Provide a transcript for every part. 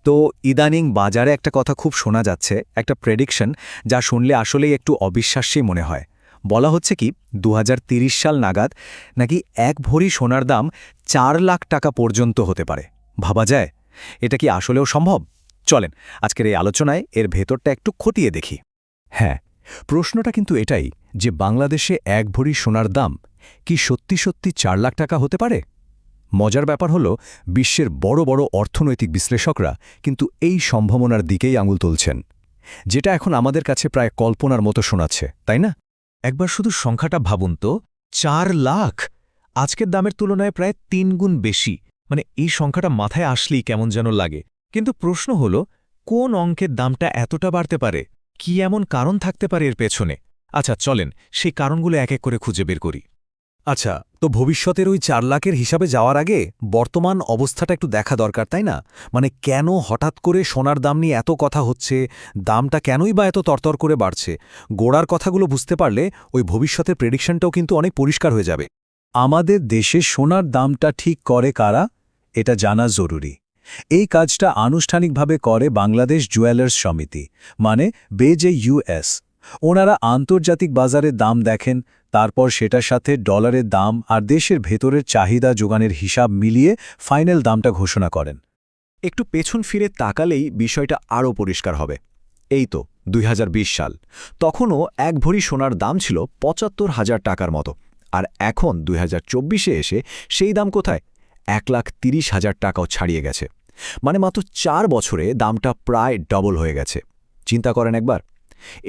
তো ইদানিং বাজারে একটা কথা খুব শোনা যাচ্ছে, একটা প্রেডিকশন যা শুনলে আসলেই একটু অবিশ্বাস্যই মনে হয়। বলা হচ্ছে কি ২০৩০ সাল নাগাদ নাকি এক ভরি সোনার দাম ৪ লাখ টাকা পর্যন্ত হতে পারে। ভাবা যায়? এটা কি আসলেও সম্ভব? চলেন আজকের এই আলোচনায় এর ভেতরটা একটু খতিয়ে দেখি। হ্যাঁ, প্রশ্নটা কিন্তু এটাই যে বাংলাদেশে এক ভরি সোনার দাম কি সত্যি সত্যি ৪ লাখ টাকা হতে পারে? মজার ব্যাপার হলো বিশ্বের বড় বড় অর্থনৈতিক বিশ্লেষকরা কিন্তু এই সম্ভাবনার দিকেই আঙুল তুলছেন, যেটা এখন আমাদের কাছে প্রায় কল্পনার মতো শোনাচ্ছে, তাই না? একবার শুধু সংখ্যাটা ভাবুন তো, ৪ লাখ! আজকের দামের তুলনায় প্রায় ৩ গুণ বেশি। মানে এই সংখ্যাটা মাথায় আসলেই কেমন যেন লাগে। কিন্তু প্রশ্ন হলো, কোন অঙ্কের দামটা এতটা বাড়তে পারে? কি এমন কারণ থাকতে পারে এর পেছনে? আচ্ছা চলেন, সেই কারণগুলো এক এক করে খুঁজে বের করি। আচ্ছা, তো ভবিষ্যতের ওই ৪ লাখের হিসাবে যাওয়ার আগে বর্তমান অবস্থাটা একটু দেখা দরকার, তাই না? মানে কেন হঠাৎ করে সোনার দাম নিয়ে এত কথা হচ্ছে, দামটা কেনই বা এত তরতর করে বাড়ছে? গোড়ার কথাগুলো বুঝতে পারলে ওই ভবিষ্যতের প্রেডিকশনটাও কিন্তু অনেক পরিষ্কার হয়ে যাবে। আমাদের দেশে সোনার দামটা ঠিক করে কারা, এটা জানা জরুরি। এই কাজটা আনুষ্ঠানিকভাবে করে বাংলাদেশ জুয়েলার্স সমিতি, মানে BJUS। ওনারা আন্তর্জাতিক বাজারের দাম দেখেন, তারপর সেটার সাথে ডলারের দাম আর দেশের ভেতরের চাহিদা যোগানের হিসাব মিলিয়ে ফাইনাল দামটা ঘোষণা করেন। একটু পেছন ফিরে তাকালেই বিষয়টা আরও পরিষ্কার হবে। এই তো ২০২০ সাল, তখনও এক ভরি সোনার দাম ছিল ৭৫,০০০ টাকার মতো। আর এখন ২০২৪-এ এসে সেই দাম কোথায়? ১,৩০,০০০ টাকাও ছাড়িয়ে গেছে। মানে মাত্র ৪ বছরে দামটা প্রায় ডবল হয়ে গেছে। চিন্তা করেন একবার,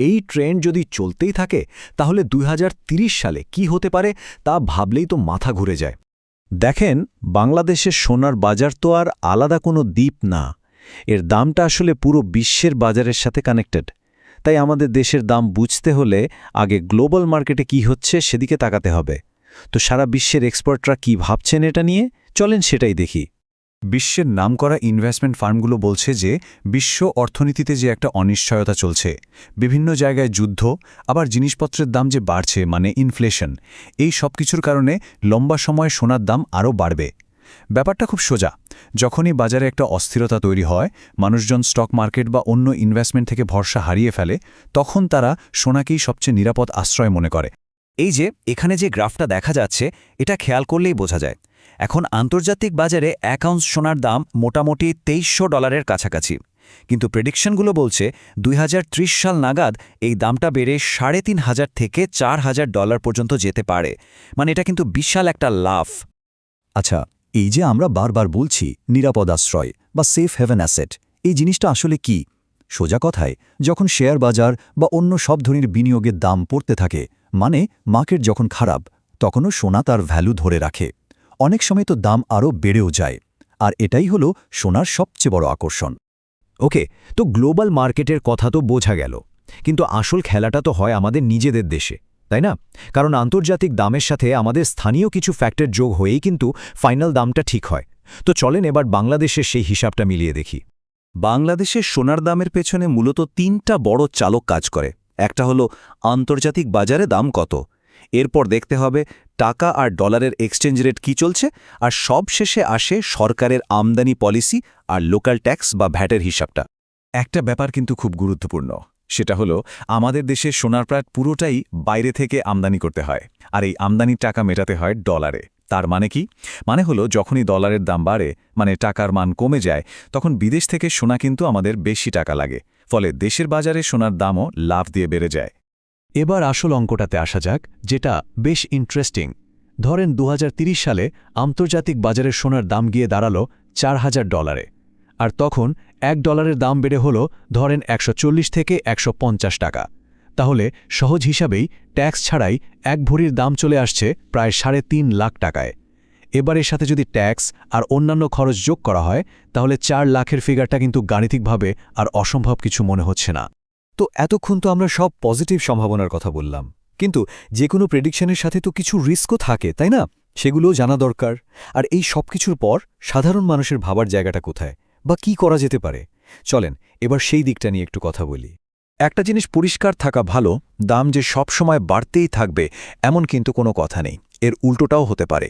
এই ট্রেন্ড যদি চলতেই থাকে তাহলে ২০৩০ সালে কি হতে পারে তা ভাবলেই তো মাথা ঘুরে যায়। দেখেন, বাংলাদেশের সোনার বাজার তো আর আলাদা কোনো দ্বীপ না। এর দামটা আসলে পুরো বিশ্বের বাজারের সাথে কানেক্টেড। তাই আমাদের দেশের দাম বুঝতে হলে আগে গ্লোবাল মার্কেটে কি হচ্ছে সেদিকে তাকাতে হবে। তো সারা বিশ্বের এক্সপার্টরা কি ভাবছেন এটা নিয়ে, চলেন সেটাই দেখি। বিশ্বের নামকরা ইনভেস্টমেন্ট ফার্মগুলো বলছে যে বিশ্ব অর্থনীতিতে যে একটা অনিশ্চয়তা চলছে, বিভিন্ন জায়গায় যুদ্ধ, আবার জিনিসপত্রের দাম যে বাড়ছে মানে ইনফ্লেশন, এই সব কিছুর কারণে লম্বা সময়ে সোনার দাম আরও বাড়বে। ব্যাপারটা খুব সোজা। যখনই বাজারে একটা অস্থিরতা তৈরি হয়, মানুষজন স্টক মার্কেট বা অন্য ইনভেস্টমেন্ট থেকে ভরসা হারিয়ে ফেলে, তখন তারা সোনাকেই সবচেয়ে নিরাপদ আশ্রয় মনে করে। এই যে এখানে যে গ্রাফটা দেখা যাচ্ছে, এটা খেয়াল করলেই বোঝা যায়। এখন আন্তর্জাতিক বাজারে ১ আউন্স সোনার দাম মোটামুটি $২৩০০ কাছাকাছি। কিন্তু প্রেডিকশনগুলো বলছে ২০৩০ সাল নাগাদ এই দামটা বেড়ে $৩,৫০০ থেকে $৪,০০০ পর্যন্ত যেতে পারে। মানে এটা কিন্তু বিশাল একটা লাফ। আচ্ছা, এই যে আমরা বারবার বলছি নিরাপদ আশ্রয় বা সেফ হেভেন অ্যাসেট, এই জিনিসটা আসলে কি? সোজা কথায়, যখন শেয়ার বাজার বা অন্য সব ধরনের বিনিয়োগের দাম পড়তে থাকে, মানে মার্কেট যখন খারাপ, তখনও সোনা তার ভ্যালু ধরে রাখে। অনেক সময় তো দাম আরও বেড়েও যায়। আর এটাই হলো সোনার সবচেয়ে বড় আকর্ষণ। ওকে, তো গ্লোবাল মার্কেটের কথা তো বোঝা গেল, কিন্তু আসল খেলাটা তো হয় আমাদের নিজেদের দেশে, তাই না? কারণ আন্তর্জাতিক দামের সাথে আমাদের স্থানীয় কিছু ফ্যাক্টর যোগ হয়েই কিন্তু ফাইনাল দামটা ঠিক হয়। তো চলেন এবার বাংলাদেশের সেই হিসাবটা মিলিয়ে দেখি। বাংলাদেশের সোনার দামের পেছনে মূলত ৩টা বড় চালক কাজ করে। একটা হলো আন্তর্জাতিক বাজারে দাম কত, এরপর দেখতে হবে টাকা আর ডলারের এক্সচেঞ্জ রেট কী চলছে, আর সব শেষে আসে সরকারের আমদানি পলিসি আর লোকাল ট্যাক্স বা ভ্যাটের হিসাবটা। একটা ব্যাপার কিন্তু খুব গুরুত্বপূর্ণ, সেটা হলো আমাদের দেশের সোনার প্রায় পুরোটাই বাইরে থেকে আমদানি করতে হয়, আর এই আমদানির টাকা মেটাতে হয় ডলারে। তার মানে কি? মানে হলো যখনই ডলারের দাম বাড়ে, মানে টাকার মান কমে যায়, তখন বিদেশ থেকে সোনা কিন্তু আমাদের বেশি টাকা লাগে, ফলে দেশের বাজারে সোনার দামও লাফ দিয়ে বেড়ে যায়। এবার আসল অঙ্কটাতে আসা যাক, যেটা বেশ ইন্টারেস্টিং। ধরেন ২০৩০ সালে আন্তর্জাতিক বাজারের সোনার দাম গিয়ে দাঁড়ালো $৪,০০০, আর তখন $1 দাম বেড়ে হল ধরেন ১৪০ থেকে ১৫০ টাকা। তাহলে সহজ হিসাবেই ট্যাক্স ছাড়াই এক ভরির দাম চলে আসছে প্রায় ৩.৫ লাখ টাকায়। এবার এর সাথে যদি ট্যাক্স আর অন্যান্য খরচ যোগ করা হয়, তাহলে ৪ লাখের ফিগারটা কিন্তু গাণিতিকভাবে আর অসম্ভব কিছু মনে হচ্ছে না। তো এতক্ষণ তো আমরা সব পজিটিভ সম্ভাবনার কথা বললাম, কিন্তু যে কোনো প্রেডিকশনের সাথে তো কিছু রিস্কও থাকে, তাই না? সেগুলোও জানা দরকার। আর এই সব কিছুর পর সাধারণ মানুষের ভাবার জায়গাটা কোথায়, বা কি করা যেতে পারে? চলেন এবার সেই দিকটা নিয়ে একটু কথা বলি। একটা জিনিস পরিষ্কার থাকা ভালো, দাম যে সব সময় বাড়তেই থাকবে এমন কিন্তু কোনো কথা নেই। এর উল্টোটাও হতে পারে।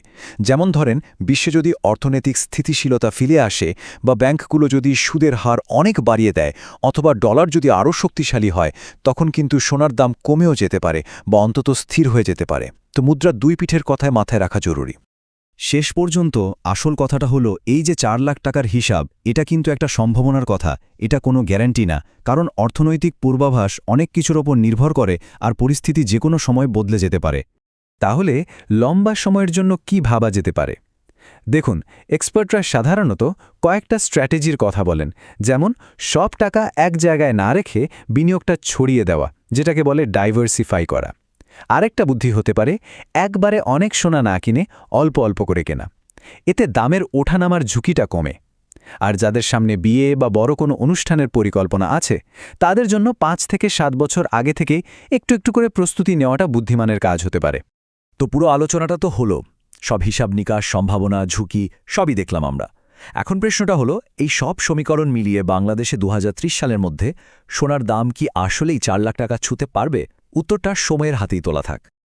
যেমন ধরেন, বিশ্বে যদি অর্থনৈতিক স্থিতিশীলতা ফিরে আসে বা ব্যাংকগুলো যদি সুদের হার অনেক বাড়িয়ে দেয় অথবা ডলার যদি আরও শক্তিশালী হয়, তখন কিন্তু সোনার দাম কমেও যেতে পারে বা অন্তত স্থির হয়ে যেতে পারে। তো মুদ্রার দুই পিঠের কথায় মাথায় রাখা জরুরি। শেষ পর্যন্ত আসল কথাটা হলো, এই যে 4 লাখ টাকার হিসাব, এটা কিন্তু একটা সম্ভাবনার কথা, এটা কোনো গ্যারান্টি না। কারণ অর্থনৈতিক পূর্বাভাস অনেক কিছুর ওপর নির্ভর করে, আর পরিস্থিতি যে কোনো সময় বদলে যেতে পারে। তাহলে লম্বা সময়ের জন্য কি ভাবা যেতে পারে? দেখুন, এক্সপার্টরা সাধারণত কয়েকটা স্ট্র্যাটেজির কথা বলেন, যেমন সব টাকা এক জায়গায় না রেখে বিনিয়োগটা ছড়িয়ে দেওয়া, যেটাকে বলে ডাইভার্সিফাই করা। আরেকটা বুদ্ধি হতে পারে একবারে অনেক সোনা না কিনে অল্প অল্প করে কেনা। এতে দামের ওঠানামার ঝুঁকিটা কমে। আর যাদের সামনে বিয়ে বা বড় কোনো অনুষ্ঠানের পরিকল্পনা আছে, তাদের জন্য 5 থেকে 7 বছর আগে থেকে একটু একটু করে প্রস্তুতি নেওয়াটা বুদ্ধিমানের কাজ হতে পারে। তো পুরো আলোচনাটা তো হলো, সব হিসাব নিকাশ, সম্ভাবনা, ঝুঁকি সবই দেখলাম আমরা। এখন প্রশ্নটা হলো, এই সব সমীকরণ মিলিয়ে বাংলাদেশে 2030 সালের মধ্যে সোনার দাম কি আসলেই 4 লাখ টাকা ছুঁতে পারবে? উত্তরটা সময়ের হাতেই তোলা থাক।